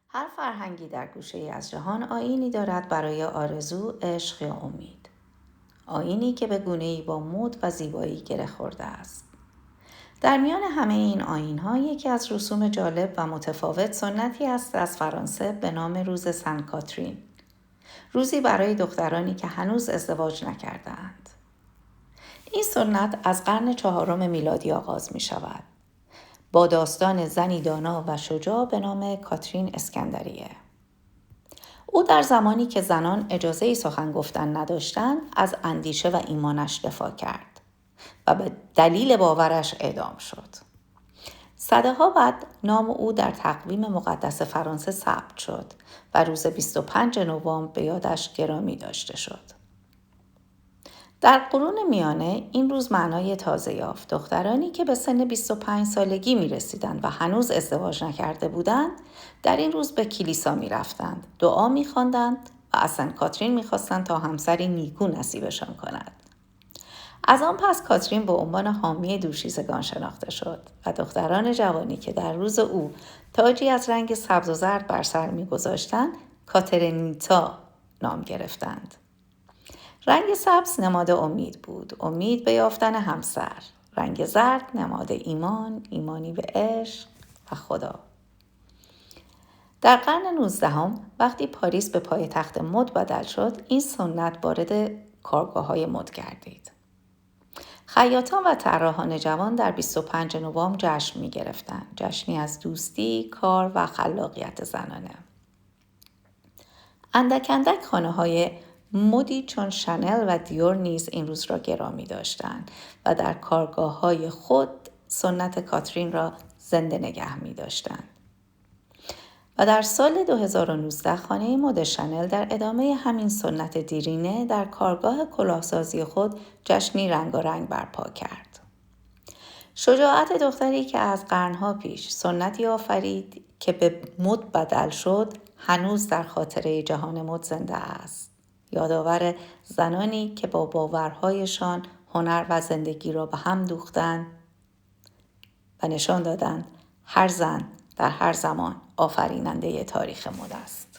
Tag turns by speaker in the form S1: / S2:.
S1: هر فرهنگی در گوشه‌ای از جهان آیینی دارد برای آرزو، عشق یا امید. آیینی که به گونه‌ای با مد و زیبایی گره خورده است. در میان همه این آیین‌ها یکی از رسوم جالب و متفاوت سنتی است از فرانسه به نام روز سن کاترین. روزی برای دخترانی که هنوز ازدواج نکرده‌اند. این سنت از قرن 4 میلادی آغاز می شود. با داستان زنی دانا و شجاع به نام کاترین اسکندریه. او در زمانی که زنان اجازه سخن گفتن نداشتند از اندیشه و ایمانش دفاع کرد و به دلیل باورش اعدام شد. سده‌ها بعد نام او در تقویم مقدس فرانسه ثبت شد و روز 25 نوامبر به یادش گرامی داشته شد. در قرون میانه این روز معنای تازه یافت. دخترانی که به سن 25 سالگی می رسیدند و هنوز ازدواج نکرده بودند در این روز به کلیسا می رفتند، دعا می خواندند و از سن کاترین می خواستند تا همسری نیکو نصیبشان کند. از آن پس کاترین به عنوان حامی دوشیزگان شناخته شد و دختران جوانی که در روز او تاجی از رنگ سبز و زرد بر سر می گذاشتند کاترینیتا نام گرفتند. رنگ سبز نماد امید بود، امید به یافتن همسر. رنگ زرد نماد ایمان، ایمانی به عشق و خدا. در قرن 19 وقتی پاریس به پایتخت مد بدل شد، این سنت وارد کارگاه‌های مد گردید. خیاطان و طراحان جوان در 25 نوامبر جشن می‌گرفتند، جشنی از دوستی، کار و خلاقیت زنانه. اندک اندک خانه‌های مدی چون شانل و دیور نیز این روز را گرامی داشتند و در کارگاه‌های خود سنت کاترین را زنده نگه می‌داشتند. و در سال 2019 خانه مد شانل در ادامه همین سنت دیرینه در کارگاه کلاهسازی خود جشنی رنگارنگ برپا کرد. شجاعت دختری که از قرنها پیش سنتی آفرید که به مد بدل شد هنوز در خاطره جهان مد زنده است. یادآور زنانی که با باورهایشان هنر و زندگی را به هم دوختند و نشان دادند هر زن در هر زمان آفریننده تاریخ مد است.